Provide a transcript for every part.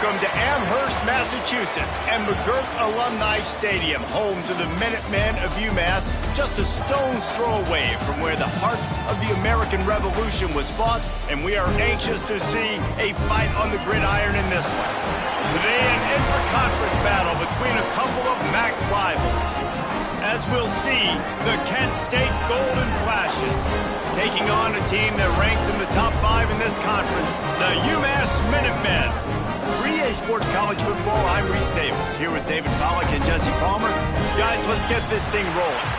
Welcome to Amherst, Massachusetts, and McGirt Alumni Stadium, home to the Minutemen of UMass, just a stone's throw away from where the heart of the American Revolution was fought, and we are anxious to see a fight on the gridiron in this one. Today, an intra-conference battle between a couple of MAC rivals. As we'll see, the Kent State Golden Flashes taking on a team that ranks in the top 5 in this conference, the UMass Minutemen. 3A Sports College Football, I'm Reese Davis, here with David Pollack and Jesse Palmer. Guys, let's get this thing rolling.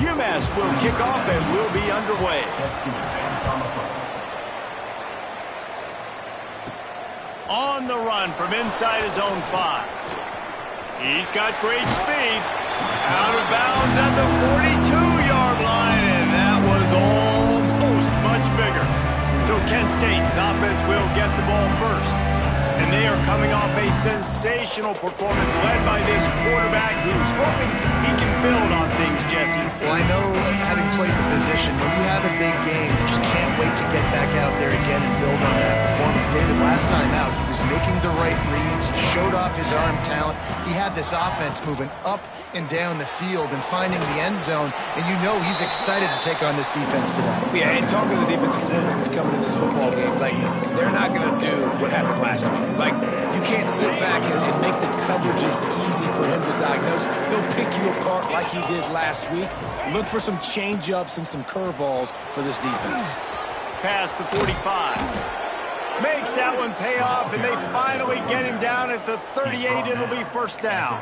UMass will kick off and will be underway. On the run from inside his own 5. He's got great speed. Out of bounds at the 42-yard line, and that was almost much bigger. So Kent State's offense will get the ball first. And they are coming off a sensational performance led by this quarterback who's hoping he can build on things, Jesse. Well, I know, having played the position, when you have a big game, you just can't wait to get back out there again and build on that performance. David, last time out, he was making the right reads, showed off his arm talent. He had this offense moving up and down the field and finding the end zone, and you know he's excited to take on this defense today. Yeah, and talking to the defensive coordinators coming to this football game, like, they're not going to do what happened last week. Like, you can't sit back and make the coverages easy for him to diagnose. He'll pick you apart like he did last week. Look for some change-ups and some curveballs for this defense. Past the 45. Makes that one pay off, and they finally get him down at the 38. It'll be first down.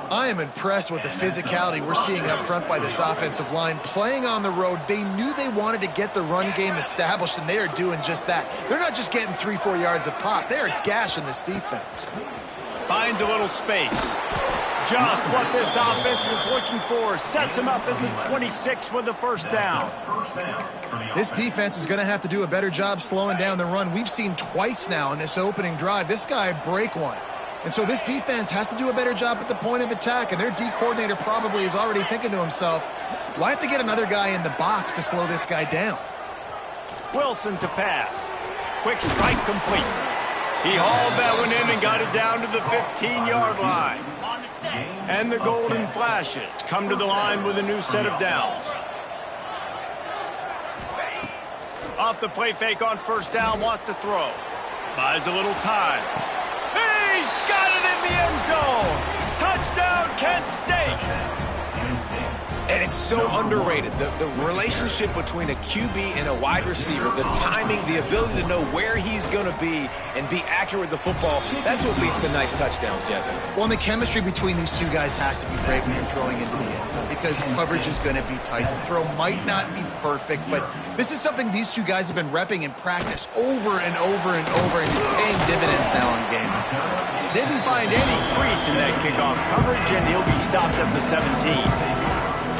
I am impressed with the physicality we're seeing up front by this offensive line. Playing on the road, they knew they wanted to get the run game established, and they are doing just that. They're not just getting 3-4 yards a pop. They are gashing this defense. Finds a little space. Just what this offense was looking for. Sets him up at the 26 with the first down. This defense is going to have to do a better job slowing down the run. We've seen twice now in this opening drive this guy break one. And so this defense has to do a better job at the point of attack, and their D coordinator probably is already thinking to himself, do I have to get another guy in the box to slow this guy down? Wilson to pass. Quick strike complete. He hauled that one in and got it down to the 15-yard line. And the Golden Flashes come to the line with a new set of downs. Off the play fake on first down, wants to throw. Buys a little time. He's got it in the end zone! Touchdown, Kent State! And it's so underrated. The relationship between a QB and a wide receiver, the timing, the ability to know where he's going to be and be accurate with the football, that's what leads to nice touchdowns, Jesse. Well, and the chemistry between these two guys has to be great when you're throwing into the end zone because coverage is going to be tight. The throw might not be perfect, but this is something these two guys have been repping in practice over and over and over, and it's paying dividends now in game. Didn't find any crease in that kickoff coverage, and he'll be stopped at the 17.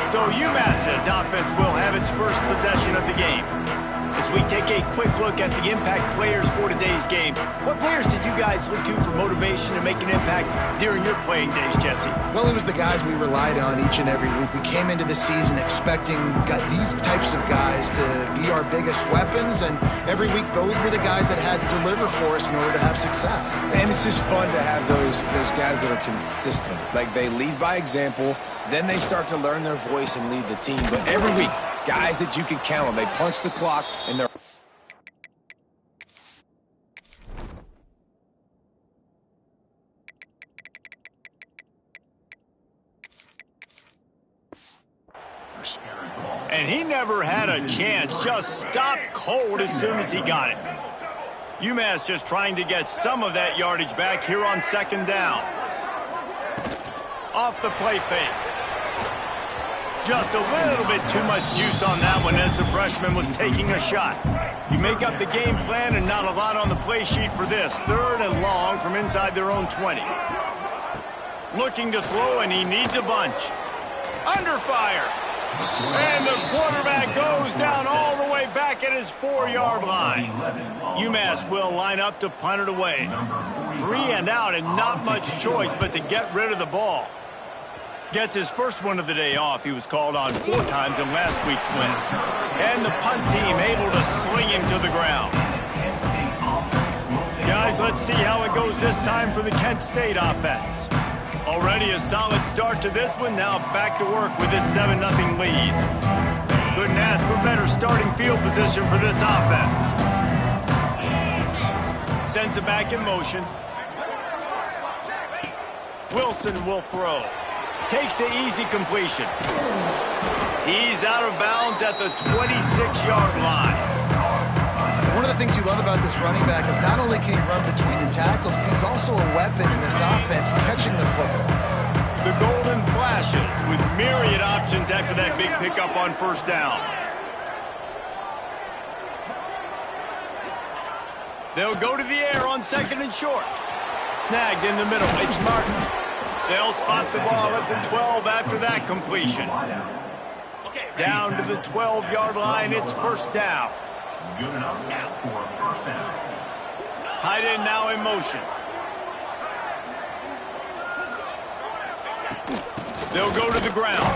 So UMass's offense will have its first possession of the game. As we take a quick look at the impact players for today's game, what players did you guys look to for motivation to make an impact during your playing days, Jesse? Well, it was the guys we relied on each and every week. We came into the season expecting these types of guys to be our biggest weapons, and every week those were the guys that had to deliver for us in order to have success. And it's just fun to have those guys that are consistent. Like, they lead by example, then they start to learn their voice and lead the team. But every week, guys that you can count on, they punch the clock, and they're... And he never had a chance, just stopped cold as soon as he got it. UMass just trying to get some of that yardage back here on second down. Off the play fake. Just a little bit too much juice on that one as the freshman was taking a shot. You make up the game plan and not a lot on the play sheet for this. Third and long from inside their own 20. Looking to throw, and he needs a bunch. Under fire. And the quarterback goes down all the way back at his 4-yard line. UMass will line up to punt it away. 3 and out, and not much choice but to get rid of the ball. Gets his first one of the day off. He was called on 4 times in last week's win. And the punt team able to sling him to the ground. Guys, let's see how it goes this time for the Kent State offense. Already a solid start to this one. Now back to work with this 7-0 lead. Couldn't ask for better starting field position for this offense. Sends it back in motion. Wilson will throw. Takes the easy completion. He's out of bounds at the 26-yard line. One of the things you love about this running back is not only can he run between the tackles, but he's also a weapon in this offense catching the football. The golden flashes with myriad options after that big pickup on first down. They'll go to the air on 2nd and short. Snagged in the middle. It's Martin. They'll spot the ball at the 12 after that completion. Down to the 12-yard line. It's first down. Good enough for a first down. Tight end now in motion. They'll go to the ground.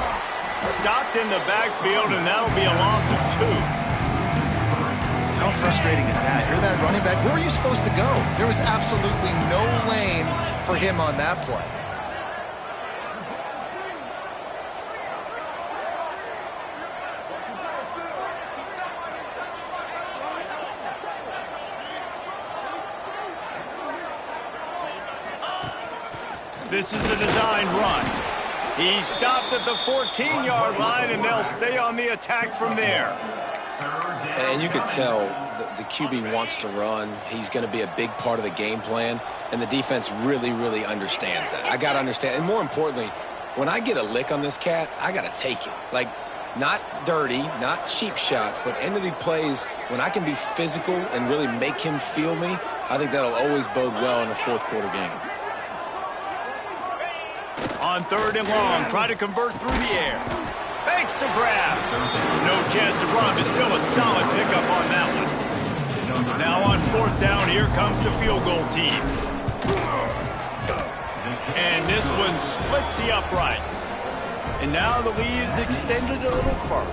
Stopped in the backfield, and that'll be a loss of 2. How frustrating is that? You're that running back. Where were you supposed to go? There was absolutely no lane for him on that play. This is a designed run. He's stopped at the 14-yard line, and they'll stay on the attack from there. And you can tell the QB wants to run. He's going to be a big part of the game plan, and the defense really, really understands that. I got to understand. And more importantly, when I get a lick on this cat, I got to take it. Like, not dirty, not cheap shots, but end of the plays, when I can be physical and really make him feel me, I think that'll always bode well in a fourth-quarter game. On 3rd and long, try to convert through the air. Fakes the grab. No chance to run, but still a solid pickup on that one. Now on 4th down, here comes the field goal team. And this one splits the uprights. And now the lead is extended a little further.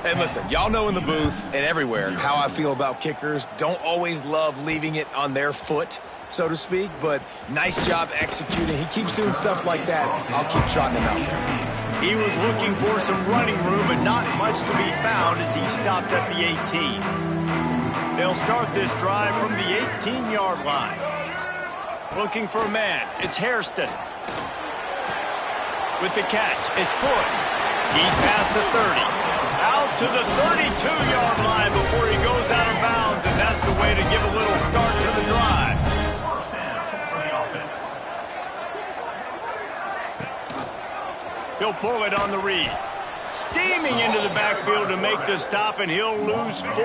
And listen, y'all know in the booth and everywhere how I feel about kickers. Don't always love leaving it on their foot, so to speak, but nice job executing. He keeps doing stuff like that. I'll keep trotting him out there. He was looking for some running room, but not much to be found as he stopped at the 18. They'll start this drive from the 18-yard line. Looking for a man. It's Hairston. With the catch, it's Hood. He's past the 30. Out to the 32-yard line before he goes out of bounds, and that's the way to give a little start to the drive. He'll pull it on the read. Steaming into the backfield to make the stop, and he'll lose 4.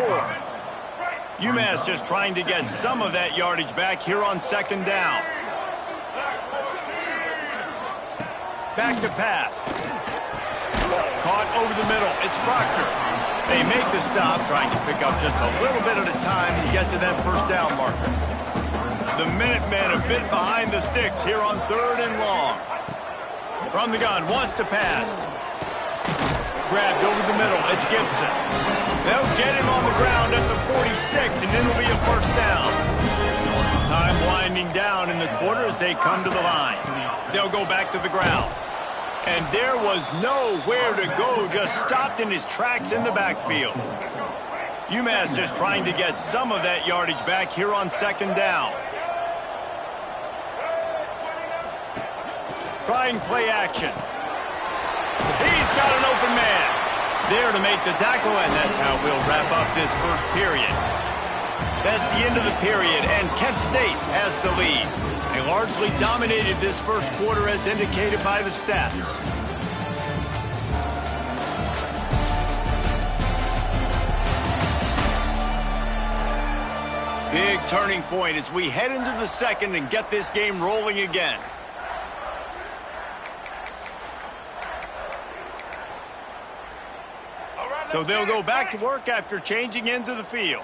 UMass just trying to get some of that yardage back here on 2nd down. Back to pass. Caught over the middle. It's Proctor. They make the stop, trying to pick up just a little bit at a time to get to that first down marker. The Minutemen a bit behind the sticks here on 3rd and long. From the gun, wants to pass. Grabbed over the middle. It's Gibson. They'll get him on the ground at the 46, and it'll be a first down. Time winding down in the quarter as they come to the line. They'll go back to the ground. And there was nowhere to go, just stopped in his tracks in the backfield. UMass just trying to get some of that yardage back here on 2nd down. Trying play action. He's got an open man. There to make the tackle, and that's how we'll wrap up this first period. That's the end of the period, and Kent State has the lead. They largely dominated this first quarter as indicated by the stats. Big turning point as we head into the second and get this game rolling again. So they'll go back to work after changing into the field.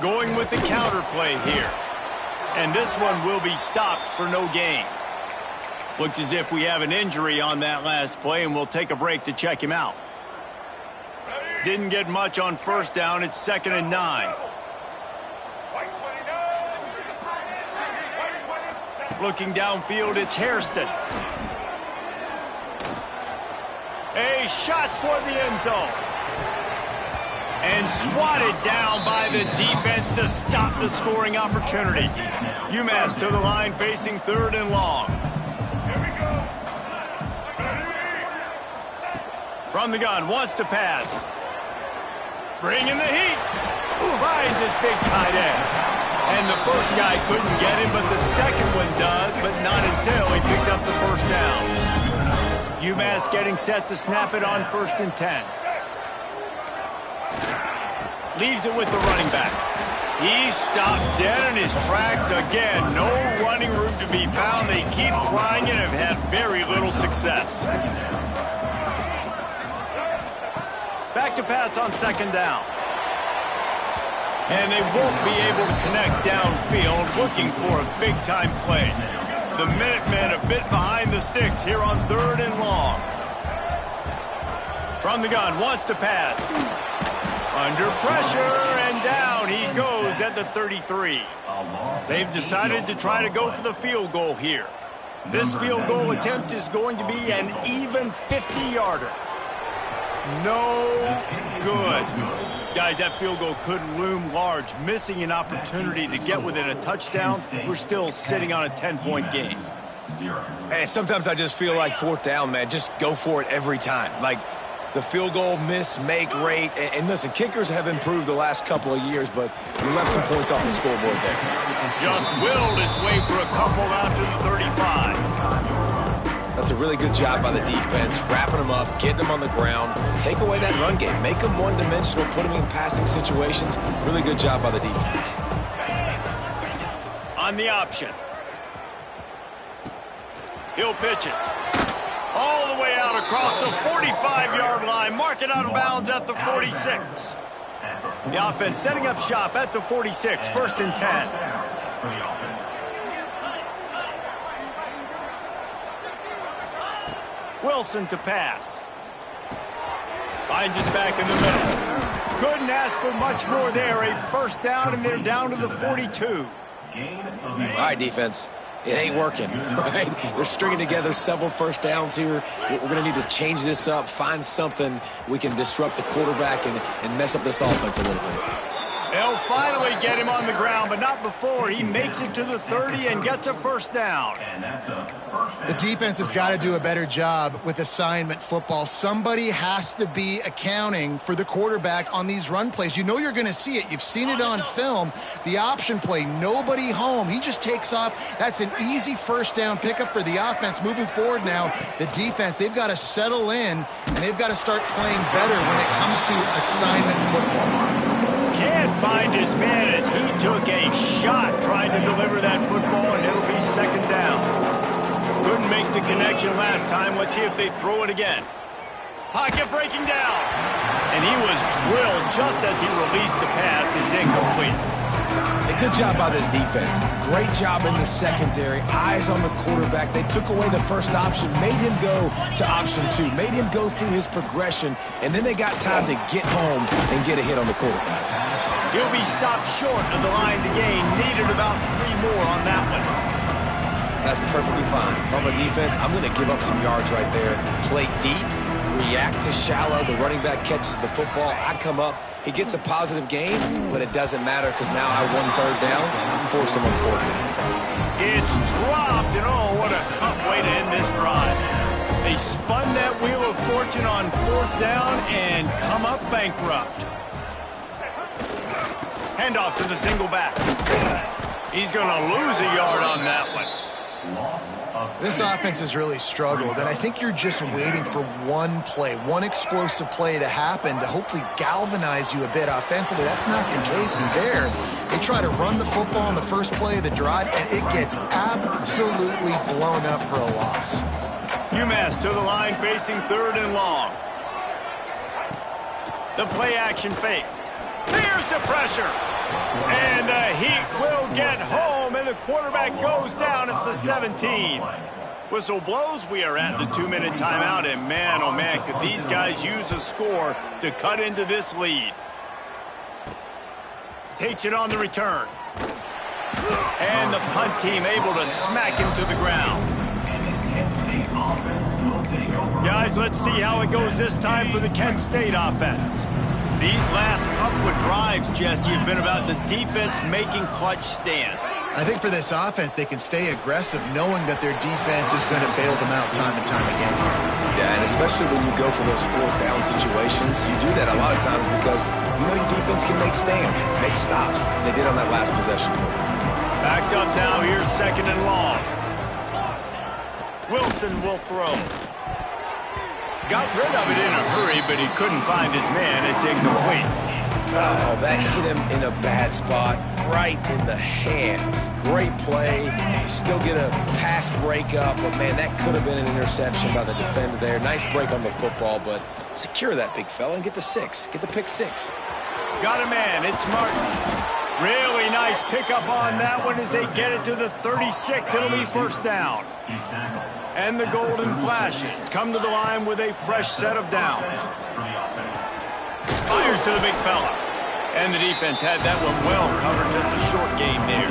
Going with the counter play here. And this one will be stopped for no gain. Looks as if we have an injury on that last play, and we'll take a break to check him out. Didn't get much on first down. It's 2nd and 9. Looking downfield, it's Hairston. A shot toward the end zone. And swatted down by the defense to stop the scoring opportunity. UMass to the line facing 3rd and long. From the gun, wants to pass. Bringing the heat. Finds his big tight end. And the first guy couldn't get him, but the second one does, but not until he picks up the first down. UMass getting set to snap it on 1st and 10. Leaves it with the running back. He's stopped dead in his tracks again. No running room to be found. They keep trying it and have had very little success. Back to pass on 2nd down. And they won't be able to connect downfield, looking for a big-time play. The Minutemen a bit behind the sticks here on 3rd and long. From the gun, wants to pass. Under pressure, and down he goes at the 33. They've decided to try to go for the field goal here. This field goal attempt is going to be an even 50-yarder. No good. Guys, that field goal could loom large. Missing an opportunity to get within a touchdown. We're still sitting on a 10-point game. And sometimes I just feel like 4th down, man. Just go for it every time. Like, the field goal miss-make rate. And listen, kickers have improved the last couple of years, but we left some points off the scoreboard there. Just willed his way for a couple out to the 35. That's a really good job by the defense, wrapping them up, getting them on the ground, take away that run game, make them one-dimensional, put them in passing situations. Really good job by the defense. On the option. He'll pitch it. All the way out across the 45-yard line. Mark it out of bounds at the 46. The offense setting up shop at the 46. 1st and 10. Wilson to pass. Finds his back in the middle. Couldn't ask for much more there. A 1st down, and they're down to the 42. All right, defense. It ain't working, right? They're stringing together several 1st downs here. We're going to need to change this up, find something we can disrupt the quarterback and mess up this offense a little bit. They'll finally get him on the ground, but not before he makes it to the 30 and gets a 1st down. The defense has got to do a better job with assignment football. Somebody has to be accounting for the quarterback on these run plays. You know you're going to see it. You've seen it on film. The option play, nobody home. He just takes off. That's an easy 1st down pickup for the offense. Moving forward now, the defense, they've got to settle in, and they've got to start playing better when it comes to assignment football. Can't find his man as he took a shot trying to deliver that football, and it'll be 2nd down. Couldn't make the connection last time. Let's see if they throw it again. Pocket breaking down. And he was drilled just as he released the pass. It's incomplete. A good job by this defense. Great job in the secondary. Eyes on the quarterback. They took away the 1st option, made him go to option 2, made him go through his progression, and then they got time to get home and get a hit on the quarterback. He'll be stopped short of the line to gain. Needed about 3 more on that one. That's perfectly fine. From a defense, I'm going to give up some yards right there. Play deep, react to shallow. The running back catches the football. I come up. He gets a positive gain, but it doesn't matter because now I won 3rd down and forced him on 4th down. It's dropped, and oh, what a tough way to end this drive. They spun that wheel of fortune on 4th down and come up bankrupt. Handoff to the single back. He's going to lose a yard on that one. This offense has really struggled, and I think you're just waiting for one play, one explosive play to happen to hopefully galvanize you a bit offensively. That's not the case in there. They try to run the football on the first play of the drive, and it gets absolutely blown up for a loss. UMass to the line facing 3rd and long. The play action fake. Here's the pressure. And the Heat will get home, and the quarterback goes down at the 17. Whistle blows, we are at the 2-minute timeout, and man, oh man, could these guys use a score to cut into this lead. Takes it on the return. And the punt team able to smack him to the ground. Guys, let's see how it goes this time for the Kent State offense. These last couple of drives, Jesse, have been about the defense making clutch stand. I think for this offense, they can stay aggressive knowing that their defense is going to bail them out time and time again. Yeah, and especially when you go for those fourth down situations, you do that a lot of times because you know your defense can make stands, make stops. They did on that last possession for you. Backed up now, here's 2nd and long. Wilson will throw. Got rid of it in a hurry, but he couldn't find his man. It's incomplete. Oh, that hit him in a bad spot, right in the hands. Great play. You still get a pass breakup, but man, that could have been an interception by the defender there. Nice break on the football, but secure that big fella and get the 6. Get the pick 6. Got a man. It's Martin. Really nice pickup on that one as they get it to the 36. It'll be 1st down. And the Golden Flashes come to the line with a fresh set of downs. Fires to the big fella. And the defense had that one well covered. Just a short game there.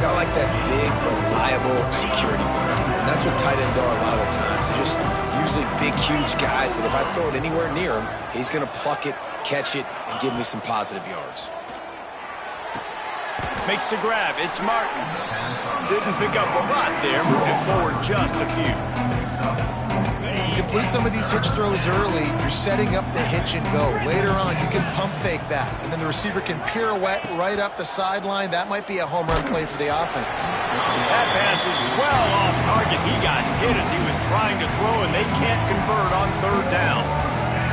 Got like that big, reliable security blanket. And that's what tight ends are a lot of the times. They're just usually big, huge guys that if I throw it anywhere near him, he's going to pluck it, catch it, and give me some positive yards. Makes the grab. It's Martin. Didn't pick up a lot there. Moving forward just a few. Complete some of these hitch throws early, you're setting up the hitch and go. Later on, you can pump fake that, and then the receiver can pirouette right up the sideline. That might be a home run play for the offense. That pass is well off target. He got hit as he was trying to throw, and they can't convert on 3rd down.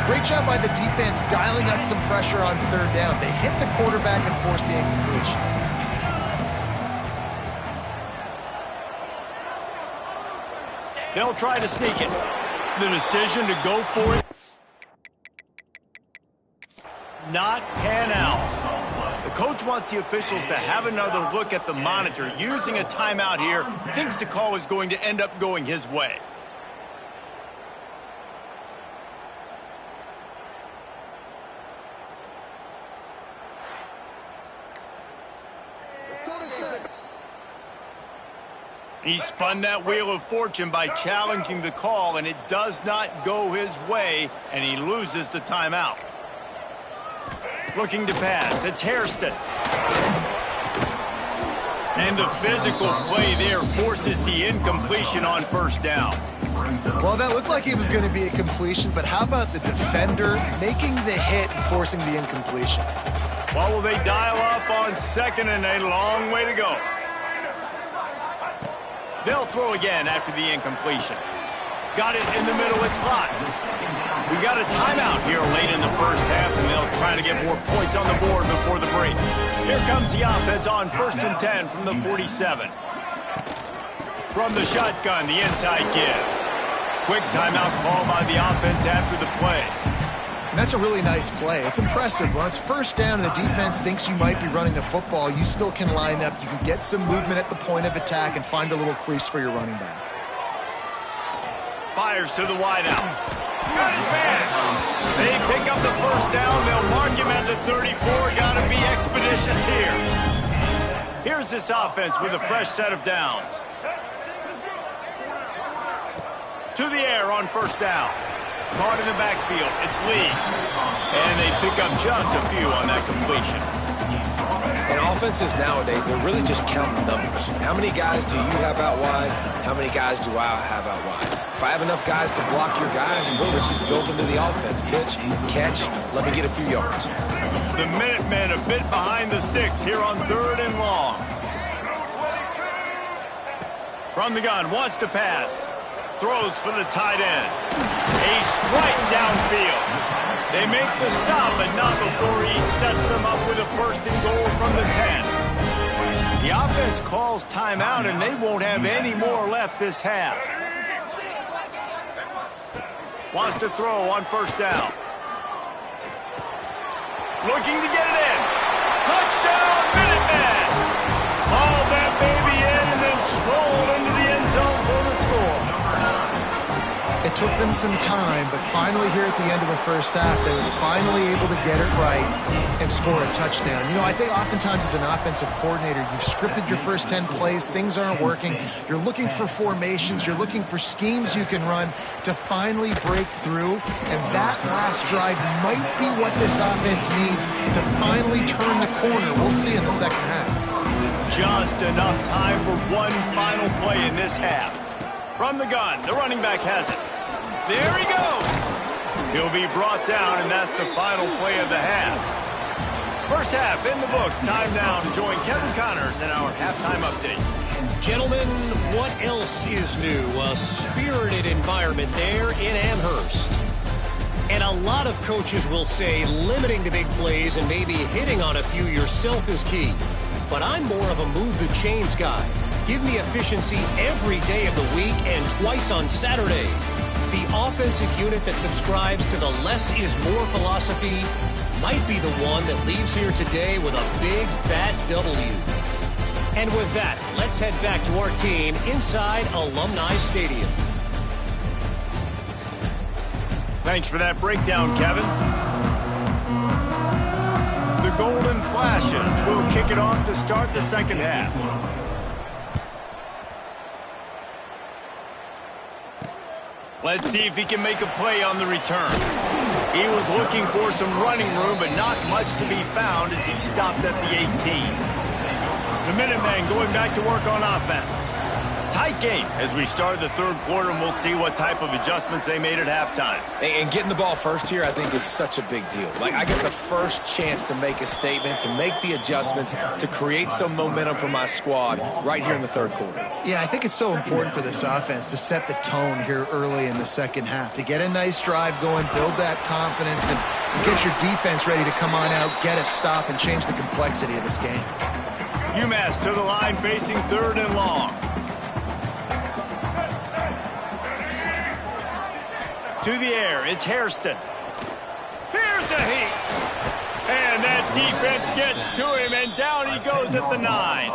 Great job by the defense dialing out some pressure on 3rd down. They hit the quarterback and forced the incompletion. They'll try to sneak it. The decision to go for it not pan out. The coach wants the officials to have another look at the monitor. Using a timeout here, thinks the call is going to end up going his way. He spun that wheel of fortune by challenging the call, and it does not go his way, and he loses the timeout. Looking to pass. It's Hairston. And the physical play there forces the incompletion on 1st down. Well, that looked like it was going to be a completion, but how about the defender making the hit and forcing the incompletion? Well, will they dial up on 2nd and a long way to go? They'll throw again after the incompletion. Got it in the middle. It's blocked. We got a timeout here late in the 1st half, and they'll try to get more points on the board before the break. Here comes the offense on 1st and 10 from the 47. From the shotgun, the inside give. Quick timeout call by the offense after the play. And that's a really nice play. It's impressive. When it's 1st down and the defense thinks you might be running the football, you still can line up. You can get some movement at the point of attack and find a little crease for your running back. Fires to the wideout. Got his man. They pick up the 1st down. They'll mark him at the 34. Got to be expeditious here. Here's this offense with a fresh set of downs. To the air on 1st down. Caught in the backfield. It's Lee. And they pick up just a few on that completion. And offenses nowadays, they're really just counting numbers. How many guys do you have out wide? How many guys do I have out wide? If I have enough guys to block your guys, boom, it's just built into the offense. Pitch, catch, let me get a few yards. The Minutemen a bit behind the sticks here on 3rd and long. From the gun, wants to pass. Throws for the tight end. A strike downfield. They make the stop, but not before he sets them up with a 1st and goal from the 10. The offense calls timeout, and they won't have any more left this half. Wants to throw on 1st down. Looking to get it in. them some time, but finally here at the end of the first half, they were finally able to get it right and score a touchdown. You know, I think oftentimes as an offensive coordinator, you've scripted your first 10 plays, things aren't working, you're looking for formations, you're looking for schemes you can run to finally break through, and that last drive might be what this offense needs to finally turn the corner. We'll see in the second half. Just enough time for one final play in this half. From the gun, the running back has it. There he goes. He'll be brought down, and that's the final play of the half. First half in the books. Time now to join Kevin Connors in our halftime update. Gentlemen, what else is new? A spirited environment there in Amherst. And a lot of coaches will say limiting the big plays and maybe hitting on a few yourself is key. But I'm more of a move the chains guy. Give me efficiency every day of the week and twice on Saturday. The offensive unit that subscribes to the less is more philosophy might be the one that leaves here today with a big fat W. And with that, let's head back to our team inside Alumni Stadium. Thanks for that breakdown, Kevin. The Golden Flashes will kick it off to start the second half. Let's see if he can make a play on the return. He was looking for some running room, but not much to be found as he stopped at the 18. The Minutemen going back to work on offense. Tight game as we start the third quarter, and we'll see what type of adjustments they made at halftime. And getting the ball first here, I think, is such a big deal. Like, I get the first chance to make a statement, to make the adjustments, to create some momentum for my squad right here in the third quarter. Yeah, I think it's so important for this offense to set the tone here early in the second half, to get a nice drive going, build that confidence, and get your defense ready to come on out, get a stop, and change the complexity of this game. UMass to the line facing third and long. To the air, it's Hairston. Here's a heat. And that defense gets to him, and down he goes at the 9.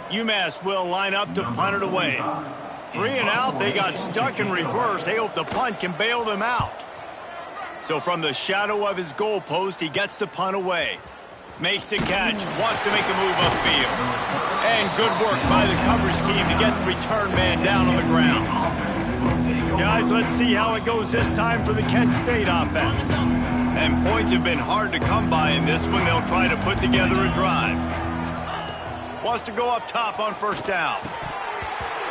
UMass will line up to punt it away. 3 and out, they got stuck in reverse. They hope the punt can bail them out. So from the shadow of his goalpost, he gets the punt away. Makes the catch, wants to make a move upfield. And good work by the coverage team to get the return man down on the ground. Guys, let's see how it goes this time for the Kent State offense. And points have been hard to come by in this one. They'll try to put together a drive. Wants to go up top on first down.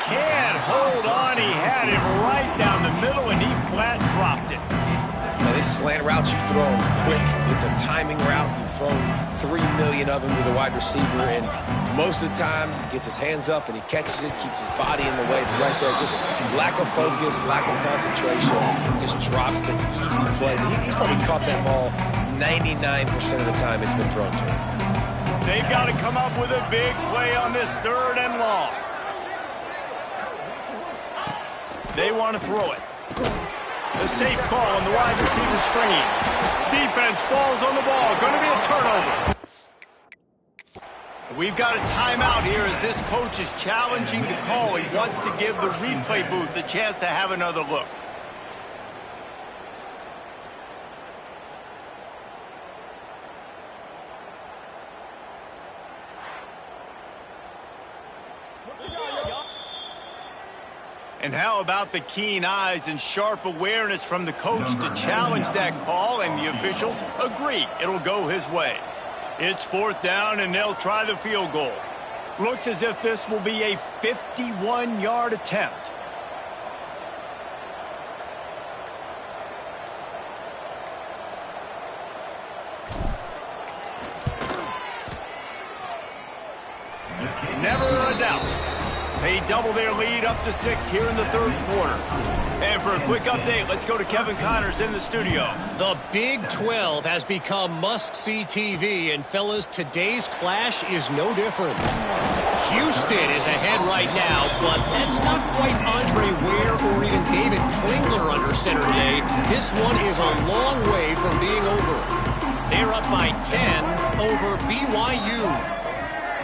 Can't hold on. He had him right down the middle, and he flat dropped it. Now, these slant routes you throw them quick. It's a timing route. You've thrown 3 million of them to the wide receiver, and most of the time he gets his hands up and he catches it, keeps his body in the way. But right there, just lack of focus, lack of concentration, just drops the easy play. He's probably caught that ball 99% of the time it's been thrown to him. They've got to come up with a big play on this third and long. They want to throw it. A safe call on the wide receiver screen. Defense falls on the ball. Going to be a turnover. We've got a timeout here as this coach is challenging the call. He wants to give the replay booth a chance to have another look. And how about the keen eyes and sharp awareness from the coach to challenge that call, and the officials agree it'll go his way. It's fourth down, and they'll try the field goal. Looks as if this will be a 51-yard attempt. Never a doubt. They double their lead up to 6 here in the third quarter. And for a quick update, let's go to Kevin Connors in the studio. The Big 12 has become must-see TV, and fellas, today's clash is no different. Houston is ahead right now, but that's not quite Andre Ware or even David Klingler under center today. This one is a long way from being over. They're up by 10 over BYU.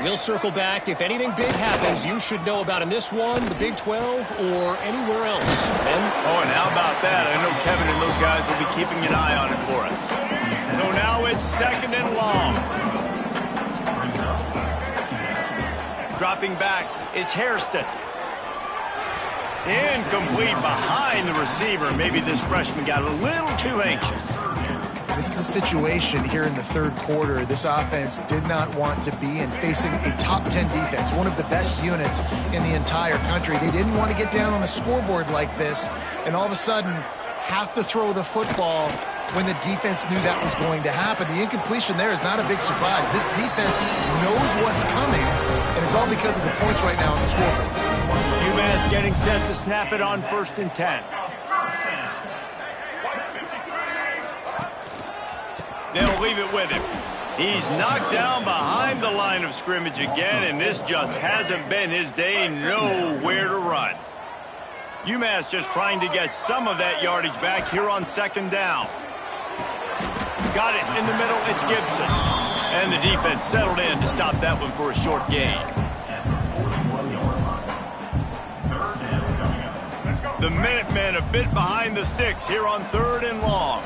We'll circle back. If anything big happens, you should know about in this one, the Big 12, or anywhere else. Ben? Oh, and how about that? I know Kevin and those guys will be keeping an eye on it for us. So now it's 2nd and long. Dropping back, it's Hairston. Incomplete behind the receiver. Maybe this freshman got a little too anxious. This is a situation here in the third quarter this offense did not want to be in, facing a top 10 defense, one of the best units in the entire country. They didn't want to get down on the scoreboard like this and all of a sudden have to throw the football when the defense knew that was going to happen. The incompletion there is not a big surprise. This defense knows what's coming, and it's all because of the points right now on the scoreboard. UMass getting set to snap it on 1st and 10. They'll leave it with him. He's knocked down behind the line of scrimmage again, and this just hasn't been his day. Nowhere to run. UMass just trying to get some of that yardage back here on 2nd down. Got it in the middle. It's Gibson. And the defense settled in to stop that one for a short gain. The Minutemen a bit behind the sticks here on 3rd and long.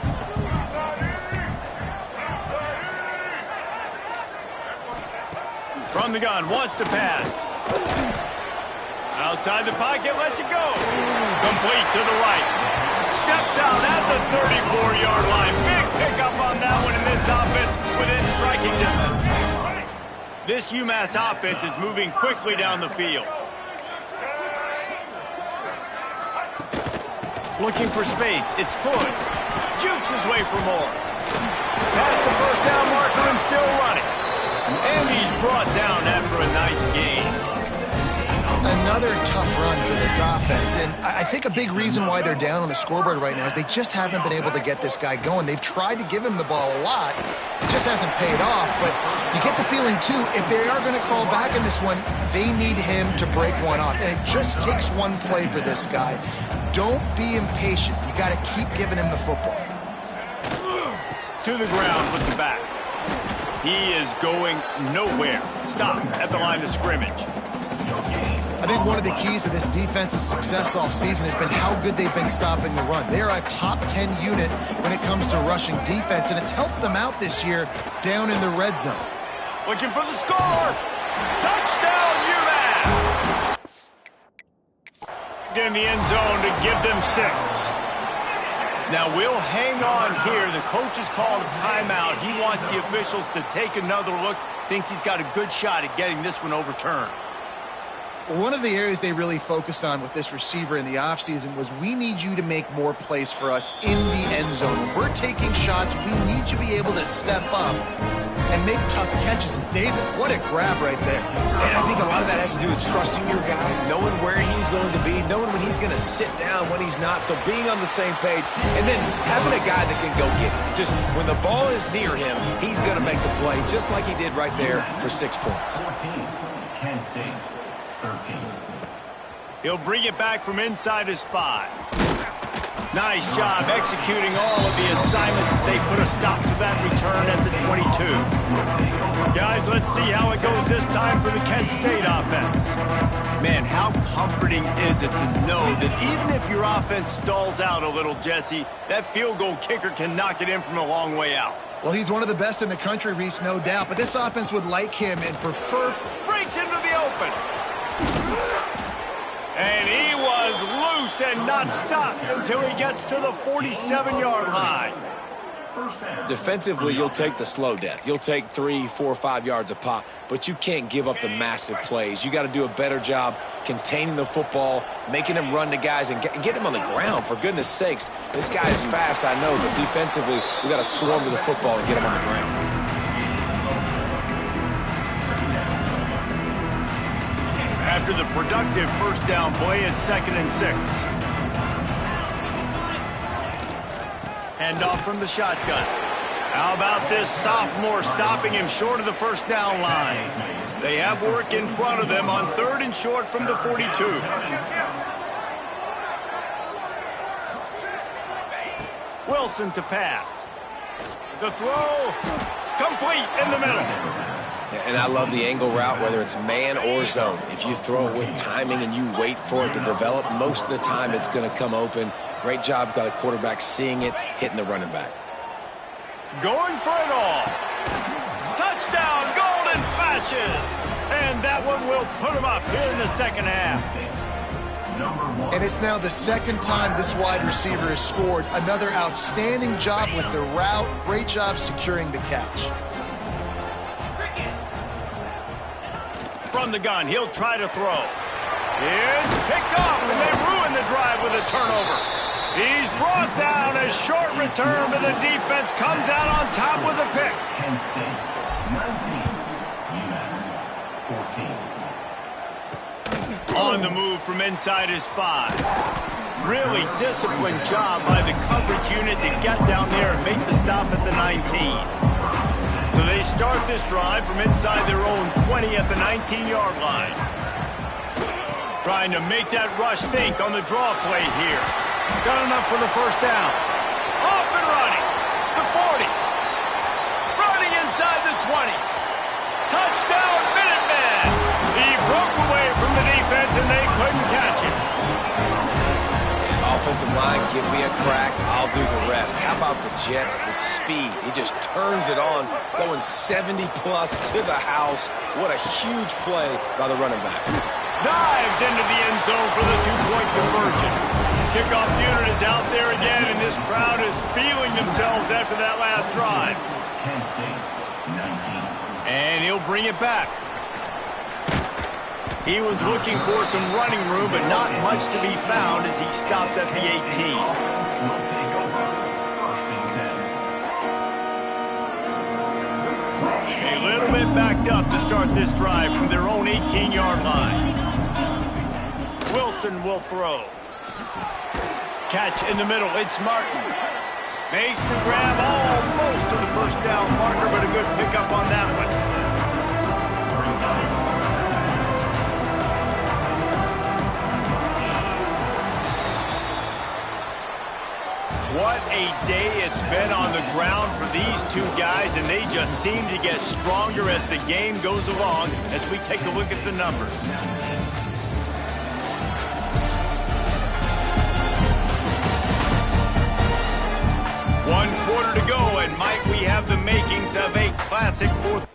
From the gun, wants to pass. Outside the pocket, lets it go. Complete to the right. Steps out at the 34-yard line. Big pickup on that one in this offense within striking distance. This UMass offense is moving quickly down the field. Looking for space. It's Hood. Jukes his way for more. Past the 1st down marker and still running. And he's brought down after a nice gain. Another tough run for this offense, and I think a big reason why they're down on the scoreboard right now is they just haven't been able to get this guy going. They've tried to give him the ball a lot. It just hasn't paid off, but you get the feeling, too, if they are going to fall back in this one, they need him to break one off, and it just takes one play for this guy. Don't be impatient. You got to keep giving him the football. To the ground with the back. He is going nowhere. Stop at the line of scrimmage. I think one of the keys to this defense's success all season has been how good they've been stopping the run. They're a top 10 unit when it comes to rushing defense, and it's helped them out this year down in the red zone. Looking for the score. Touchdown, UMass! In the end zone to give them 6. Now we'll hang on here. The coach has called a timeout. He wants the officials to take another look. Thinks he's got a good shot at getting this one overturned. One of the areas they really focused on with this receiver in the offseason was we need you to make more plays for us in the end zone. When we're taking shots, we need you to be able to step up and make tough catches. And David, what a grab right there. And I think a lot of that has to do with trusting your guy, knowing where he's going to be, knowing when he's going to sit down, when he's not. So being on the same page, and then having a guy that can go get it. Just when the ball is near him, he's going to make the play, just like he did right there for 6 points. 14, Kent State, 13. He'll bring it back from inside his 5. Nice job executing all of the assignments as they put a stop to that return at the 22. Guys, let's see how it goes this time for the Kent State offense. Man, how comforting is it to know that even if your offense stalls out a little, Jesse, that field goal kicker can knock it in from a long way out. Well, he's one of the best in the country, Reese, no doubt. But this offense would like him and prefer... Breaks into the open. And he was loose and not stopped until he gets to the 47-yard line. Defensively, you'll take the slow death. You'll take 3, 4, 5 yards a pop, but you can't give up the massive plays. You got to do a better job containing the football, making him run to guys, and get him on the ground, for goodness sakes. This guy is fast, I know, but defensively, we got to swarm to the football and get him on the ground. After the productive 1st down play, it's 2nd and 6. Handoff from the shotgun. How about this sophomore stopping him short of the 1st down line? They have work in front of them on 3rd and short from the 42. Wilson to pass. The throw, complete in the middle. And I love the angle route, whether it's man or zone. If you throw it with timing and you wait for it to develop, most of the time it's going to come open. Great job by the quarterback seeing it, hitting the running back. Going for it all. Touchdown, Golden Flashes. And that one will put him up here in the second half. And it's now the second time this wide receiver has scored. Another outstanding job with the route. Great job securing the catch. From the gun, he'll try to throw. It's picked off, and they ruin the drive with a turnover. He's brought down. A short return, but the defense comes out on top with a pick. Penn State, 19. UMass, 14. On the move from inside his 5. Really disciplined job by the coverage unit to get down there and make the stop at the 19. So they start this drive from inside their own 20 at the 19-yard line. Trying to make that rush think on the draw play here. Got enough for the first down. Off and running. The 40. Running inside the 20. Touchdown, Minutemen. He broke away from the defense and they couldn't catch him. Offensive line, give me a crack, I'll do the rest. How about the Jets, the speed? He just turns it on, going 70-plus to the house. What a huge play by the running back. Dives into the end zone for the two-point conversion. Kickoff unit is out there again, and this crowd is feeling themselves after that last drive. Penn State, 19. And he'll bring it back. He was looking for some running room, but not much to be found as he stopped at the 18. Will take over. First and 10. A little bit backed up to start this drive from their own 18-yard line. Wilson will throw. Catch in the middle. It's Martin. Makes the grab almost to the first down marker, but a good pickup on that one. What a day it's been on the ground for these two guys, and they just seem to get stronger as the game goes along as we take a look at the numbers. One quarter to go, and might we have the makings of a classic fourth.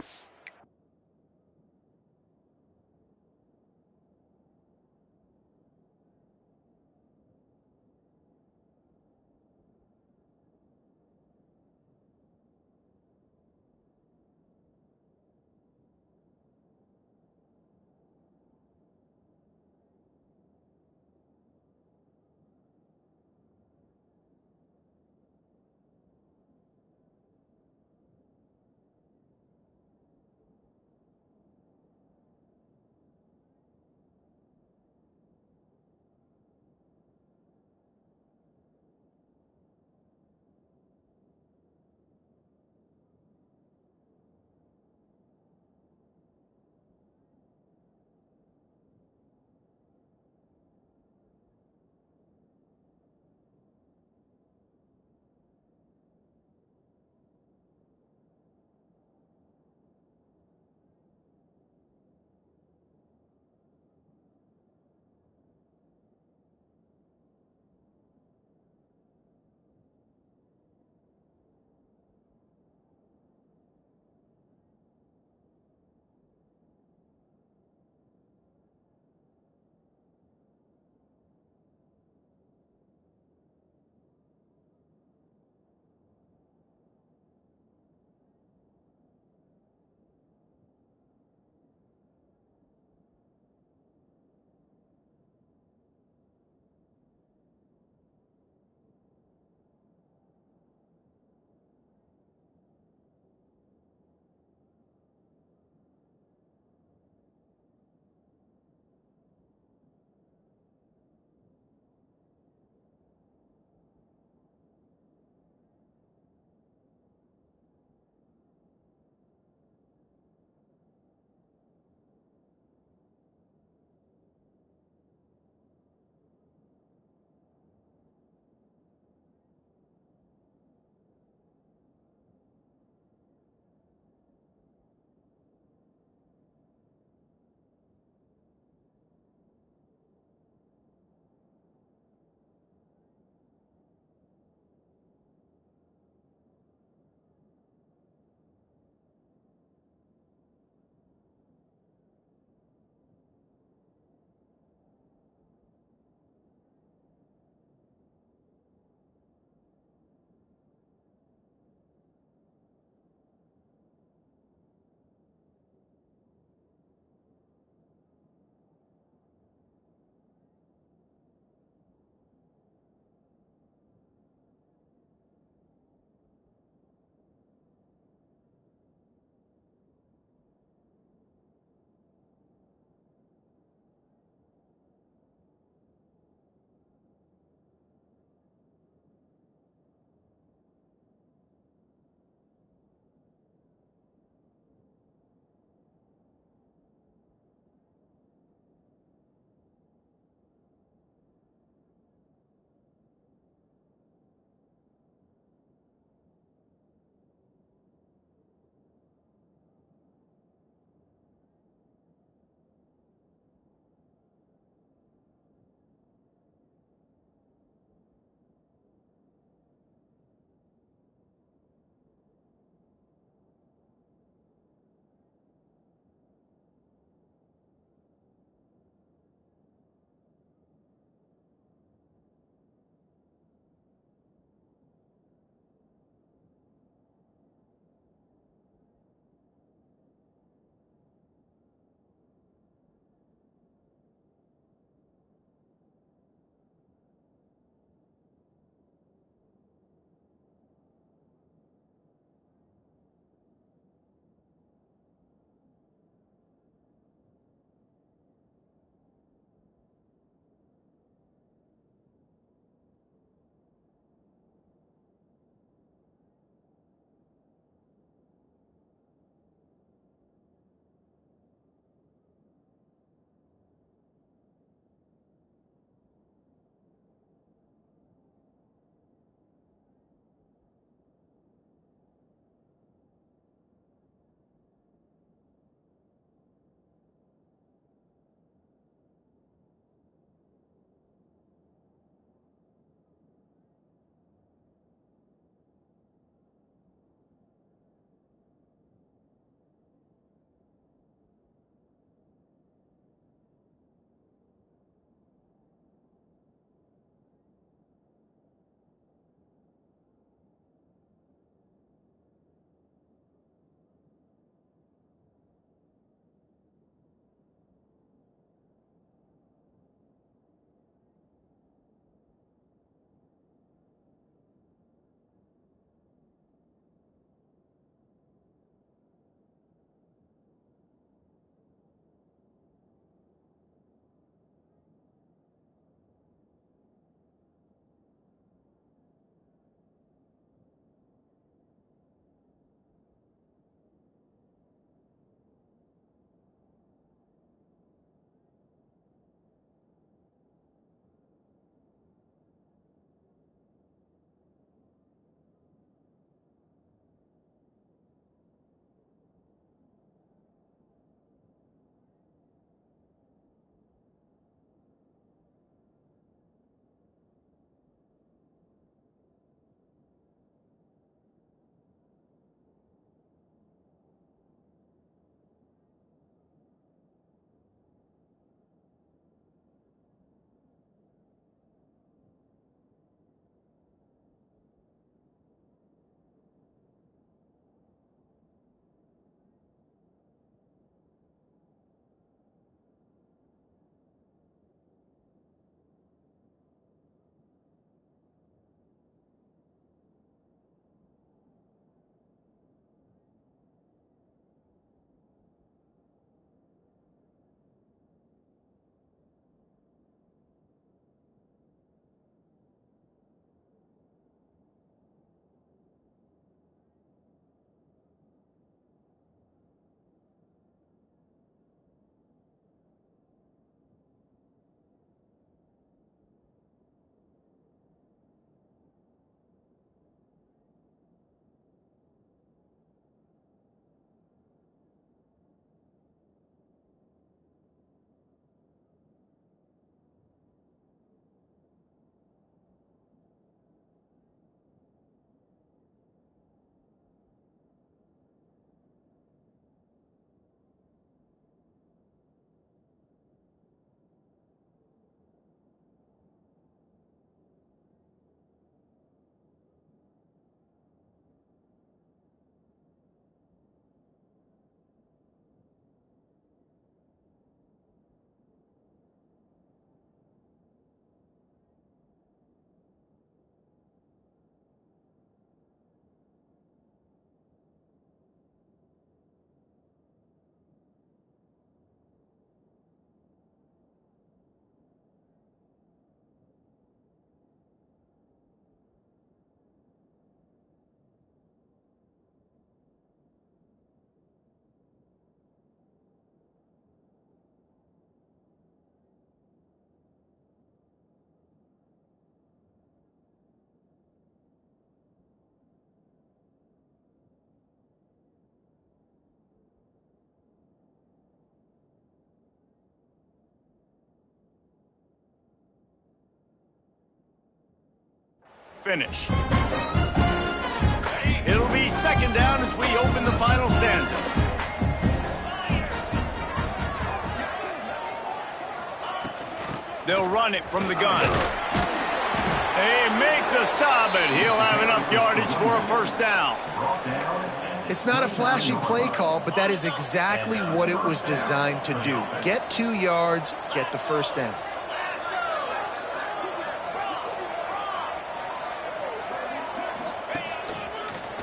finish. It'll be second down as we open the final stanza. They'll run it from the gun. They make the stop, and he'll have enough yardage for a first down. It's not a flashy play call, but that is exactly what it was designed to do. Get 2 yards, get the first down.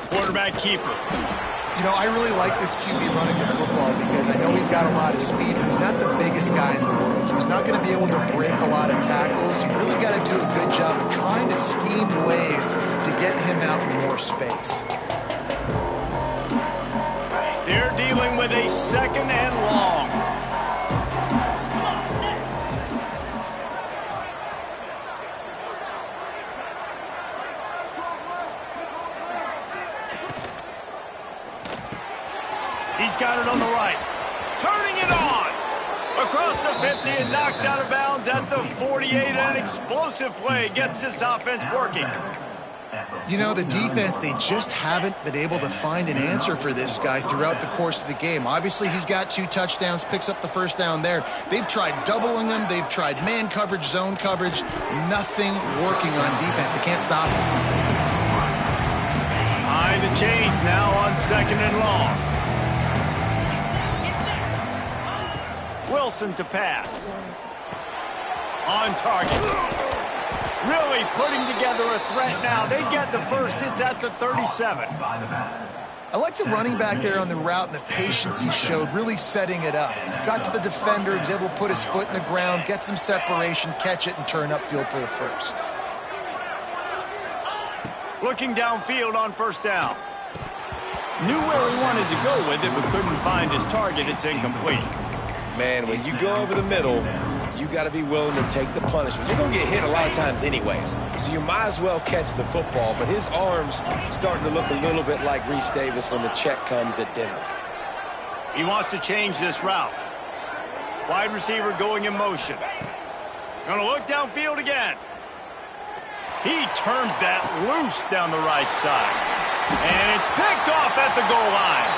Quarterback keeper. You know, I really like this QB running the football because I know he's got a lot of speed, but he's not the biggest guy in the world. So he's not going to be able to break a lot of tackles. You really got to do a good job of trying to scheme ways to get him out in more space. They're dealing with a second and long. He's got it on the right. Turning it on. Across the 50 and knocked out of bounds at the 48. An explosive play gets this offense working. You know, the defense, they just haven't been able to find an answer for this guy throughout the course of the game. Obviously, he's got 2 touchdowns, picks up the first down there. They've tried doubling him. They've tried man coverage, zone coverage. Nothing working on defense. They can't stop him. Behind the chains now on second and long. Wilson to pass. On target. Really putting together a threat now. They get the first. It's at the 37. I like the running back there on the route and the patience he showed, really setting it up. Got to the defender, was able to put his foot in the ground, get some separation, catch it, and turn upfield for the first. Looking downfield on first down. Knew where he wanted to go with it, but couldn't find his target. It's incomplete. Man, when you go over the middle, you got to be willing to take the punishment. You're going to get hit a lot of times anyways, so you might as well catch the football. But his arms starting to look a little bit like Reese Davis when the check comes at dinner. He wants to change this route. Wide receiver going in motion. Going to look downfield again. He turns that loose down the right side. And it's picked off at the goal line.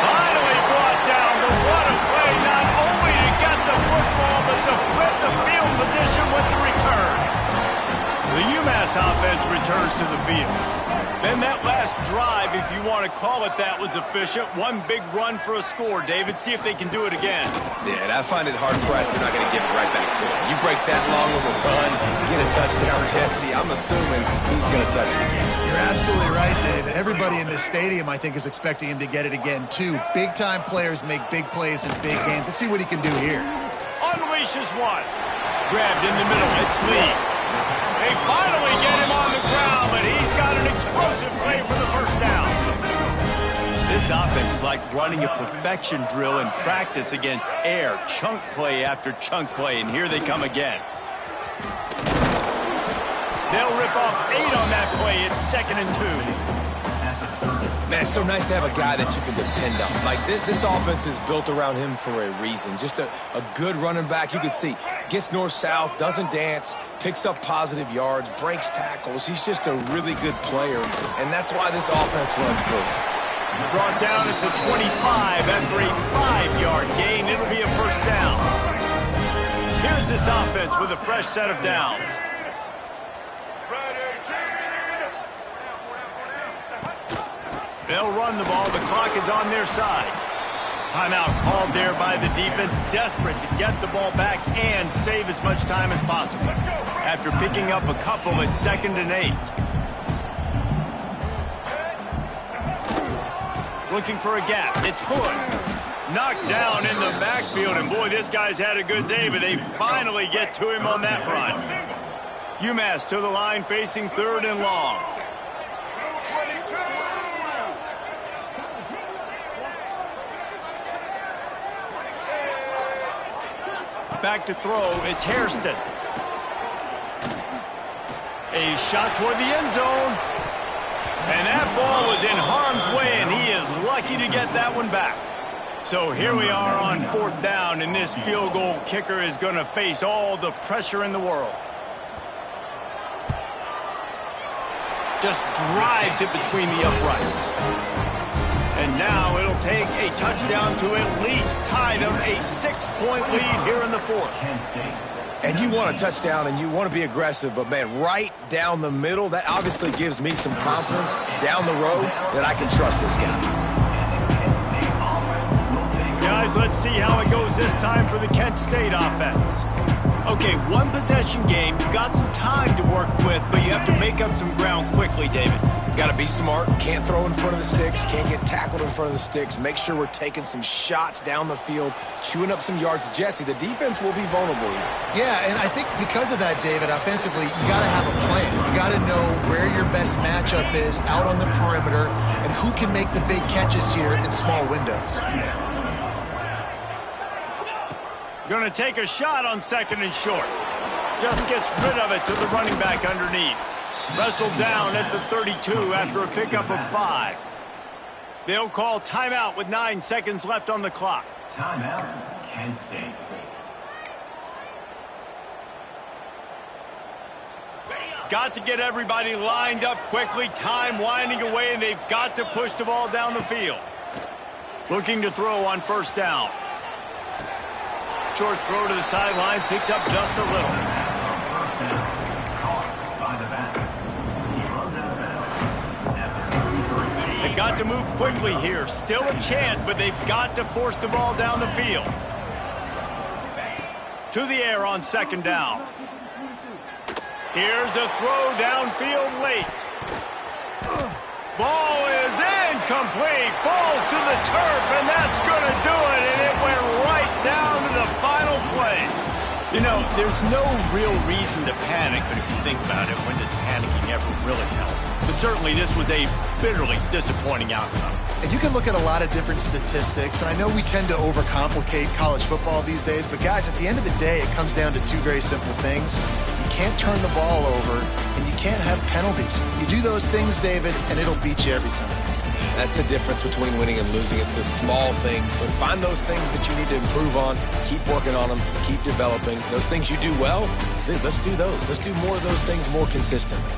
Finally brought down, but what a play, not only to get the football, but to flip the field position with the return. The UMass offense returns to the field. Then that last drive, if you want to call it that, was efficient. One big run for a score. David, see if they can do it again. Yeah, and I find it hard-pressed they're not going to give it right back to him. You break that long of a run, get a touchdown, Jesse, I'm assuming he's going to touch it again. You're absolutely right, David. Everybody in this stadium, I think, is expecting him to get it again, too. Big-time players make big plays in big games. Let's see what he can do here. Unleashes one. Grabbed in the middle. It's Lee. They finally get him on the ground, but he's got an explosive play for the first down. This offense is like running a perfection drill in practice against air. Chunk play after chunk play, and here they come again. They'll rip off 8 on that play. It's 2nd and 2. Man, it's so nice to have a guy that you can depend on. Like, this offense is built around him for a reason. Just a good running back. You can see, gets north-south, doesn't dance, picks up positive yards, breaks tackles. He's just a really good player, and that's why this offense runs through. Brought down at the 25 after a 5-yard gain. It'll be a first down. Here's this offense with a fresh set of downs. They'll run the ball. The clock is on their side. Timeout called there by the defense, desperate to get the ball back and save as much time as possible. After picking up a couple, it's 2nd and 8. Looking for a gap. It's Hood. Knocked down in the backfield, and boy, this guy's had a good day, but they finally get to him on that run. UMass to the line, facing 3rd and long. Back to throw, it's Hairston. A shot toward the end zone. And that ball was in harm's way, and he is lucky to get that one back. So here we are on 4th down, and this field goal kicker is going to face all the pressure in the world. just drives it between the uprights. And now it'll take a touchdown to at least tie them a 6-point lead here in the fourth. And you want a touchdown and you want to be aggressive, but man, right down the middle, that obviously gives me some confidence down the road that I can trust this guy. Guys, let's see how it goes this time for the Kent State offense. Okay, one possession game. You've got some time to work with, but you have to make up some ground quickly, David. Got to be smart. Can't throw in front of the sticks. Can't get tackled in front of the sticks. Make sure we're taking some shots down the field, chewing up some yards. Jesse, the defense will be vulnerable here. Yeah, and I think because of that, David, offensively, you got to have a plan. You got to know where your best matchup is out on the perimeter and who can make the big catches here in small windows. Going to take a shot on 2nd and short. Just gets rid of it to the running back underneath. Wrestled down at the 32 after a pickup of 5. They'll call timeout with 9 seconds left on the clock. Timeout, Kent State. Got to get everybody lined up quickly. Time winding away, and they've got to push the ball down the field. Looking to throw on 1st down. Short throw to the sideline, picks up just a little. They've got to move quickly here. Still a chance, but they've got to force the ball down the field. To the air on 2nd down. Here's a throw downfield late. Ball is incomplete. Falls to the turf, and that's going to do it. And it went right down to the final play. You know, there's no real reason to panic, but if you think about it, when does panicking ever really help? But certainly this was a bitterly disappointing outcome. And you can look at a lot of different statistics, and I know we tend to overcomplicate college football these days, but guys, at the end of the day, it comes down to 2 very simple things. You can't turn the ball over, and you can't have penalties. You do those things, David, and it'll beat you every time. That's the difference between winning and losing. It's the small things, but find those things that you need to improve on. Keep working on them. Keep developing. Those things you do well, let's do those. Let's do more of those things more consistently.